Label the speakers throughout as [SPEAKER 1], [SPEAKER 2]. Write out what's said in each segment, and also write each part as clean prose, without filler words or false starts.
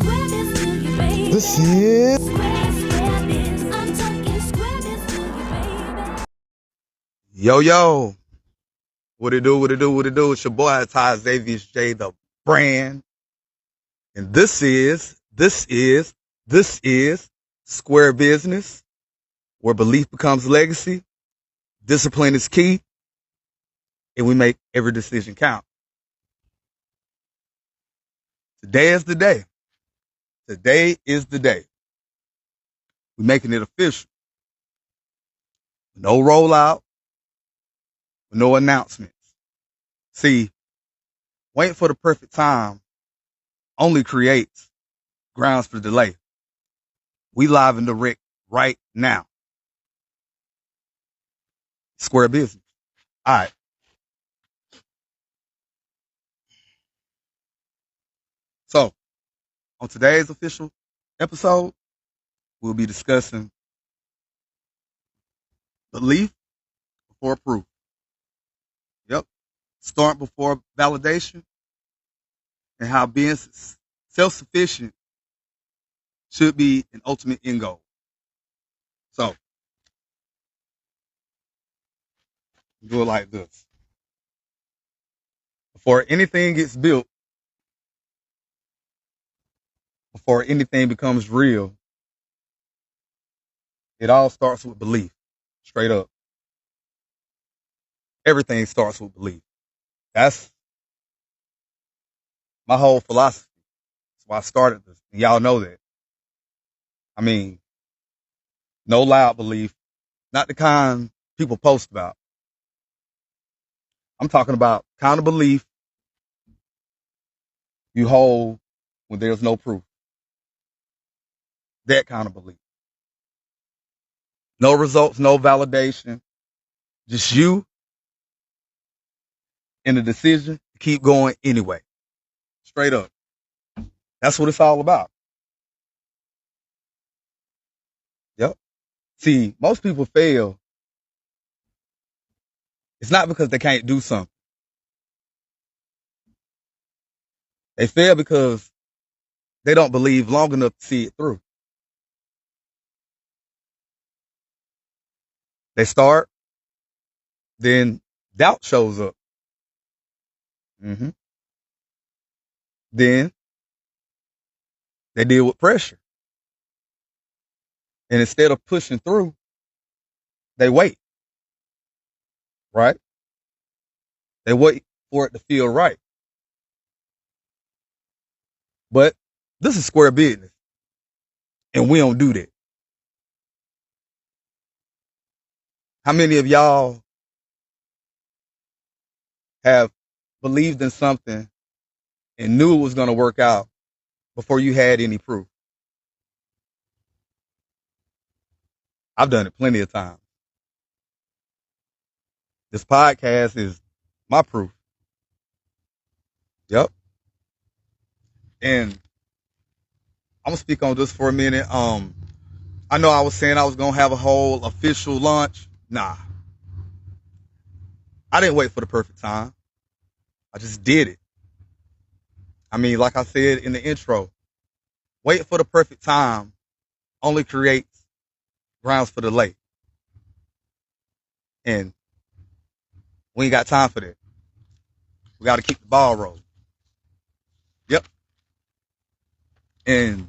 [SPEAKER 1] This is Yo Yo. What it do? What it do? What it do? It's your boy Ty Xavier J, the brand, and this is Square Business, where belief becomes legacy, discipline is key, and we make every decision count. Today is the day. Today is the day. We're making it official. No rollout, no announcements. See, waiting for the perfect time only creates grounds for delay. We live in direct right now. Square Business. All right. So on today's official episode, we'll be discussing belief before proof. Yep. Start before validation and how being self-sufficient should be an ultimate end goal. So do it like this. Before anything gets built, before anything becomes real, it all starts with belief. Straight up. Everything starts with belief. That's my whole philosophy. That's why I started this. And y'all know that. I mean, no loud belief, not the kind people post about. I'm talking about kind of belief you hold when there's no proof. That kind of belief. No results, no validation. Just you and the decision to keep going anyway. Straight up. That's what it's all about. Yep. See, most people fail. It's not because they can't do something. They fail because they don't believe long enough to see it through. They start, then doubt shows up. hmm Then they deal with pressure. And instead of pushing through, they wait, right? They wait for it to feel right. But this is square business, and we don't do that. How many of y'all have believed in something and knew it was going to work out before you had any proof? I've done it plenty of times. This podcast is my proof. Yep. And I'm gonna speak on this for a minute. I know I was saying I was gonna have a whole official launch. Nah, I didn't wait for the perfect time. I just did it. I mean, like I said in the intro, waiting for the perfect time only creates grounds for delay, and we ain't got time for that. We got to keep the ball rolling. Yep. And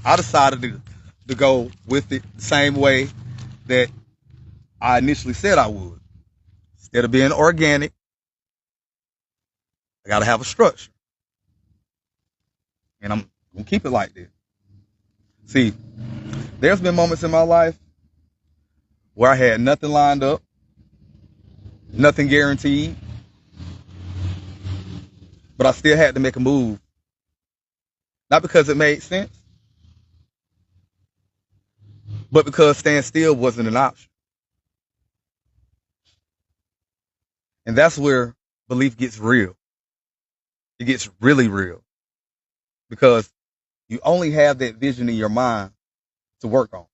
[SPEAKER 1] I decided to go with it the same way that I initially said I would. Instead of being organic, I got to have a structure. And I'm going to keep it like this. See, there's been moments in my life where I had nothing lined up, nothing guaranteed, but I still had to make a move. Not because it made sense, but because staying still wasn't an option. And that's where belief gets real. It gets really real because you only have that vision in your mind to work on.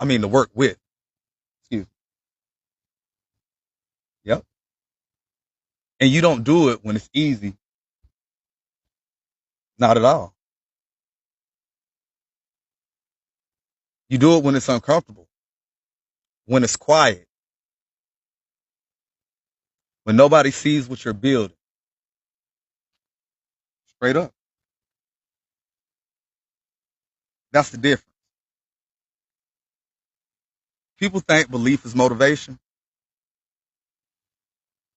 [SPEAKER 1] I mean, to work with. Excuse me. Yep. And you don't do it when it's easy. Not at all. You do it when it's uncomfortable, when it's quiet, when nobody sees what you're building. Straight up. That's the difference. People think belief is motivation.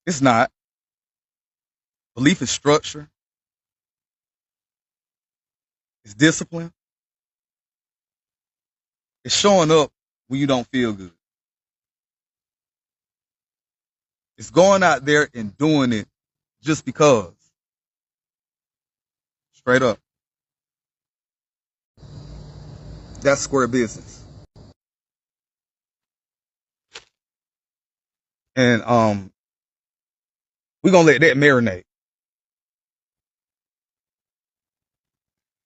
[SPEAKER 1] It's not. Belief is structure. It's discipline. It's showing up when you don't feel good. It's going out there and doing it just because. Straight up. That's square business. And we're gonna let that marinate.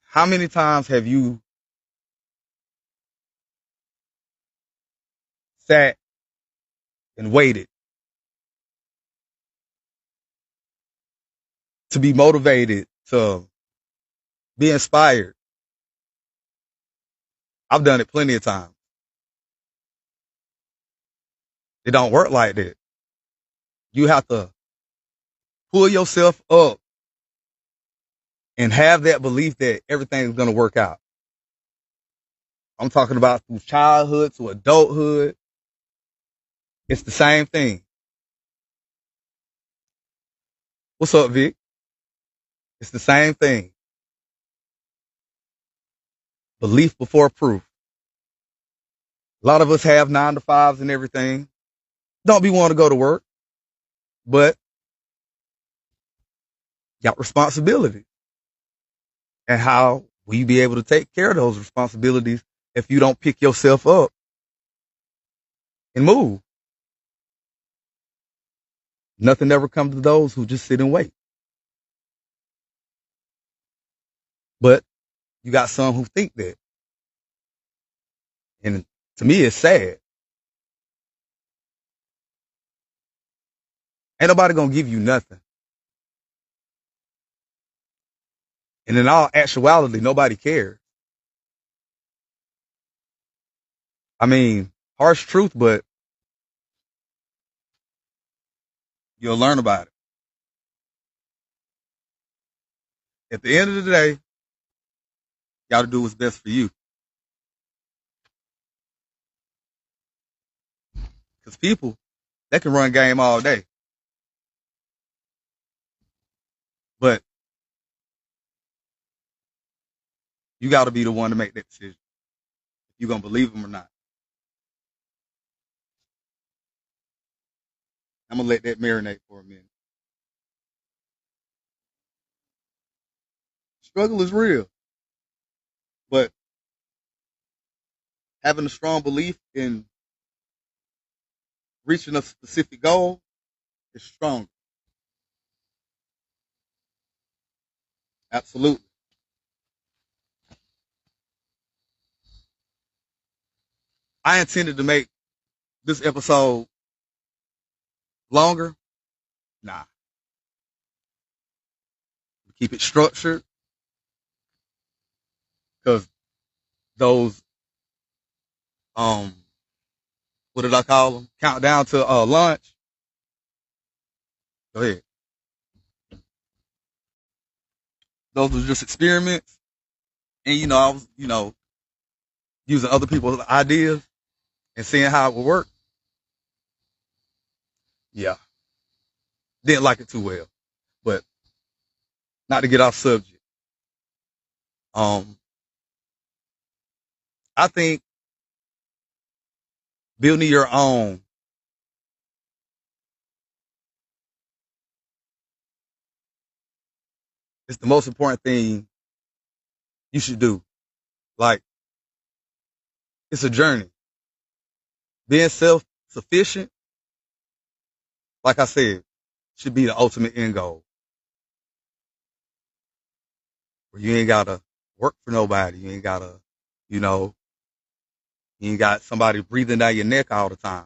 [SPEAKER 1] How many times have you sat and waited to be motivated, to be inspired? I've done it plenty of times. It don't work like that. You have to pull yourself up and have that belief that everything's going to work out. I'm talking about from childhood to adulthood. It's the same thing. What's up, Vic? It's the same thing. Belief before proof. A lot of us have 9 to 5s and everything. Don't be wanting to go to work, but got responsibility. And how will you be able to take care of those responsibilities if you don't pick yourself up and move? Nothing ever comes to those who just sit and wait. But you got some who think that. And to me, it's sad. Ain't nobody gonna give you nothing. And in all actuality, nobody cares. I mean, harsh truth, but you'll learn about it. At the end of the day, you gotta do what's best for you. Because people, they can run game all day. But you gotta be the one to make that decision. If you're gonna believe them or not. I'm gonna let that marinate for a minute. Struggle is real. But having a strong belief in reaching a specific goal is stronger. Absolutely. I intended to make this episode longer. Nah. Keep it structured. Because those what did I call them? Countdown to lunch. Go ahead. Those were just experiments. And I was, using other people's ideas and seeing how it would work. Yeah. Didn't like it too well. But not to get off subject. I think building your own is the most important thing you should do. Like, it's a journey. Being self-sufficient, like I said, should be the ultimate end goal. Where you ain't gotta work for nobody. You ain't gotta, you ain't got somebody breathing down your neck all the time.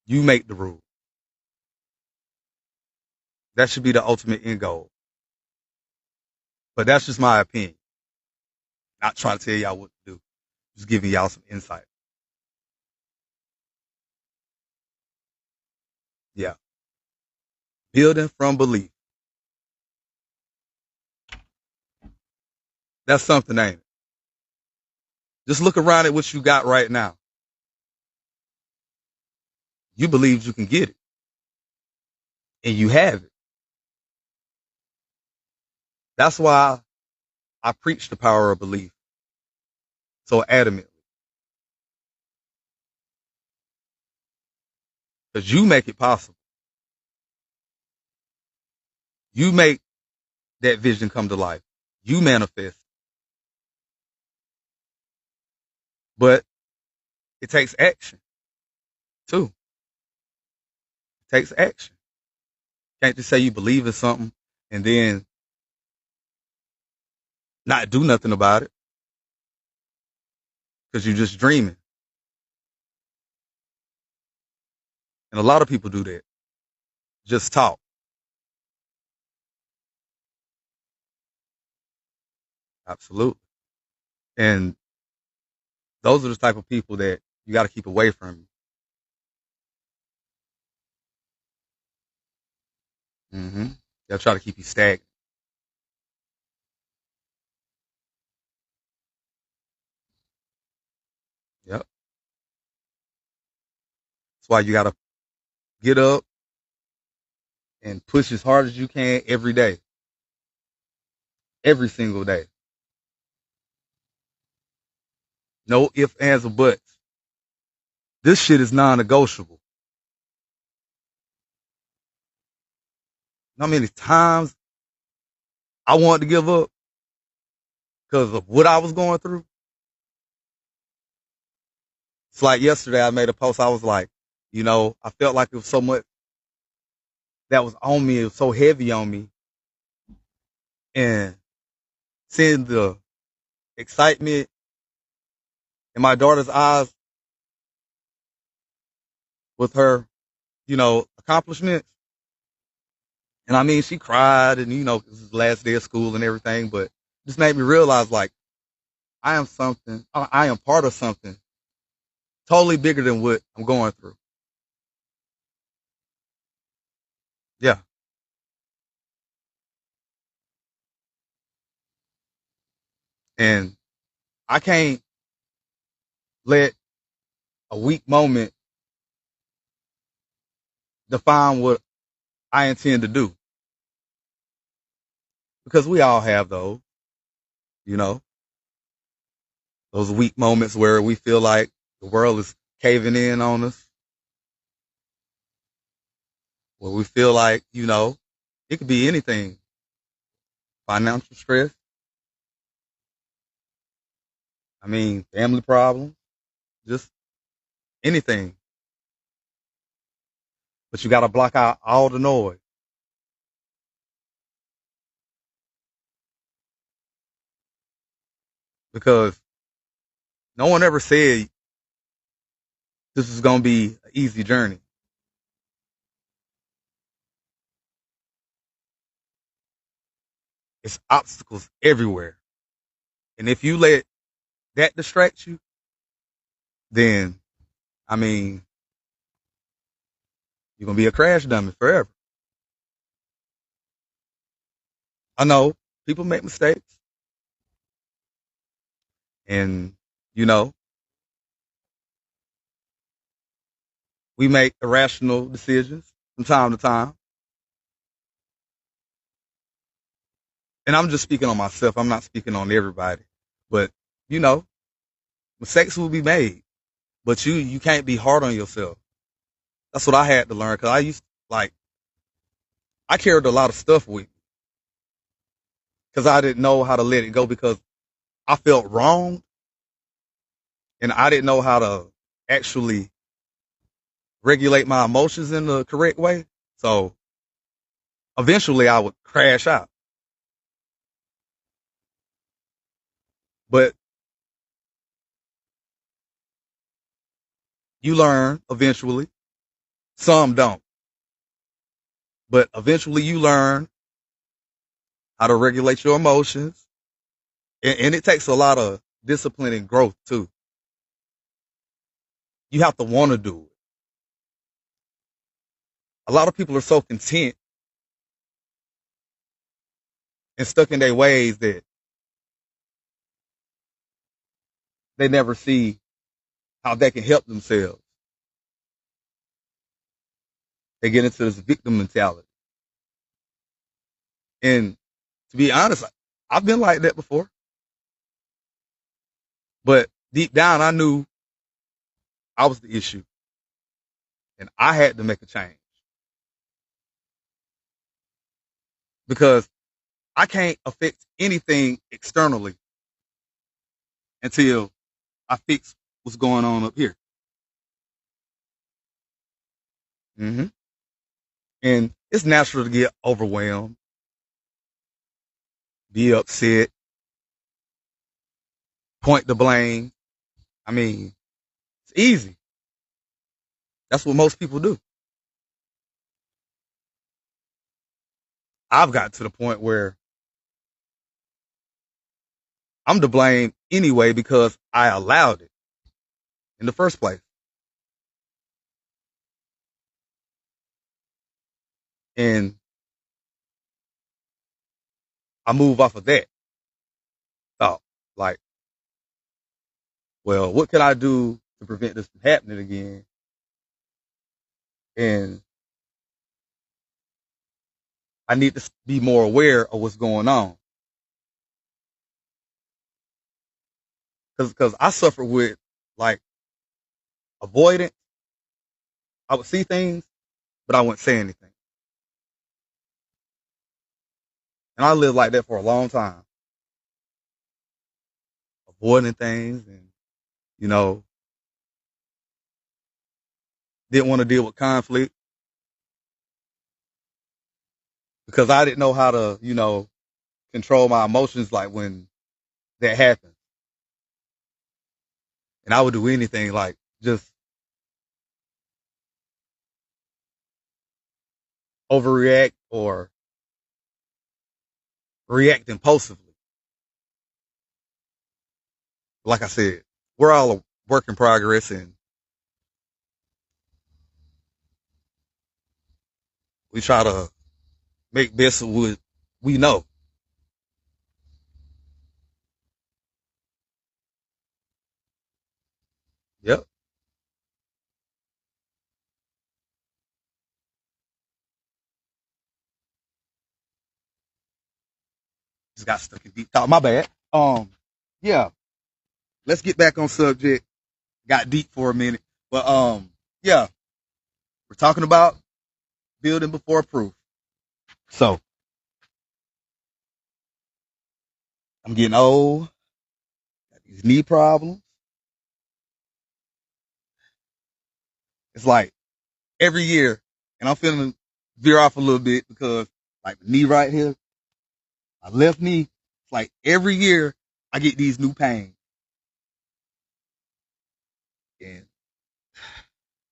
[SPEAKER 1] You make the rule. That should be the ultimate end goal. But that's just my opinion. Not trying to tell y'all what to do. Just giving y'all some insight. Yeah. Building from belief. That's something, ain't it? Just look around at what you got right now. You believe you can get it, and you have it. That's why I preach the power of belief so adamantly. Because you make it possible. You make that vision come to life. You manifest. But it takes action too. It takes action. Can't just say you believe in something and then not do nothing about it because you're just dreaming. And a lot of people do that. Just talk. Absolutely. And those are the type of people that you got to keep away from. Mm-hmm. They'll try to keep you stagnant. Yep. That's why you got to get up and push as hard as you can every day, every single day. No ifs, ands, or buts. This shit is non-negotiable. How many times I wanted to give up because of what I was going through? It's like yesterday I made a post. I was like, I felt like it was so much that was on me. It was so heavy on me. And seeing the excitement in my daughter's eyes with her, accomplishments. And I mean, she cried and, this is the last day of school and everything, but it just made me realize like I am part of something totally bigger than what I'm going through. Yeah. And I can't let a weak moment define what I intend to do because we all have you know, those weak moments where we feel like the world is caving in on us, where we feel like, it could be anything, financial stress. I mean, family problems, just anything. But you got to block out all the noise because no one ever said this is going to be an easy journey. It's obstacles everywhere. And if you let that distract you, then, I mean, you're going to be a crash dummy forever. I know people make mistakes and, you know, we make irrational decisions from time to time. And I'm just speaking on myself. I'm not speaking on everybody. But, you know, mistakes will be made. But you can't be hard on yourself. That's what I had to learn because I carried a lot of stuff with me because I didn't know how to let it go because I felt wrong and I didn't know how to actually regulate my emotions in the correct way. So eventually I would crash out. But you learn eventually. Some don't. But eventually you learn how to regulate your emotions And it takes a lot of discipline and growth too. You have to want to do it. A lot of people are so content and stuck in their ways that they never see how they can help themselves. They get into this victim mentality. And to be honest, I've been like that before. But deep down, I knew I was the issue. And I had to make a change. Because I can't affect anything externally until I fix what's going on up here. hmm And it's natural to get overwhelmed, be upset, point the blame. I mean, it's easy. That's what most people do. I've got to the point where I'm to blame anyway because I allowed it in the first place. And I move off of that thought. Like, well, what can I do to prevent this from happening again? And I need to be more aware of what's going on. Because I suffer with like avoidance. I would see things, but I wouldn't say anything. And I lived like that for a long time, avoiding things and, you know, didn't want to deal with conflict because I didn't know how to, control my emotions like when that happened. And I would do anything like just overreact or react impulsively. Like I said, we're all a work in progress and we try to make best of what we know. Yep. Just got stuck in deep thought. My bad. Yeah. Let's get back on subject. Got deep for a minute. But yeah, we're talking about building before proof. So I'm getting old, got these knee problems. It's like every year, and I'm feeling veer off a little bit because like the knee right here, my left knee, it's like every year I get these new pains. And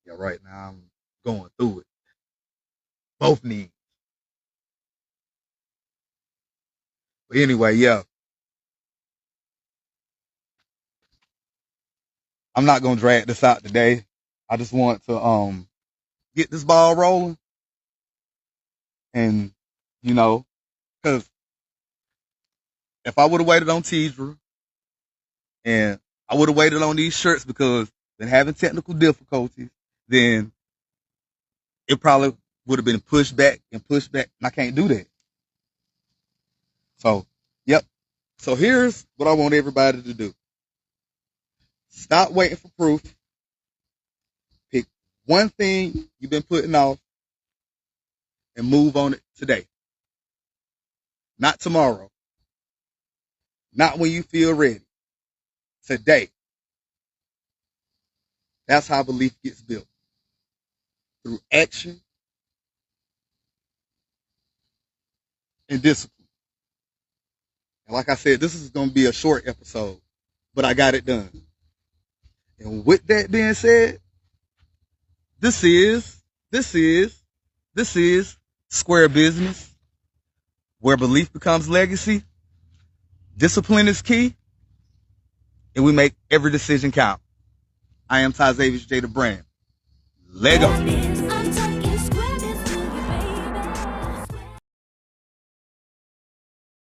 [SPEAKER 1] yeah, right now I'm going through it. Both knees. But anyway, yeah, I'm not gonna drag this out today. I just want to get this ball rolling and you know, because if I would have waited on Tidra and I would have waited on these shirts because been having technical difficulties, then it probably would have been pushed back and pushed back, and I can't do that. So, yep. So here's what I want everybody to do: stop waiting for proof. Pick one thing you've been putting off and move on it today, not tomorrow, not when you feel ready. Today. That's how belief gets built through action and discipline. And like I said, this is going to be a short episode, but I got it done. And with that being said, this is, this is, this is Square Business, where belief becomes legacy, Discipline is key, and we make every decision count. I am Ty Zavius J. the Brand. Lego.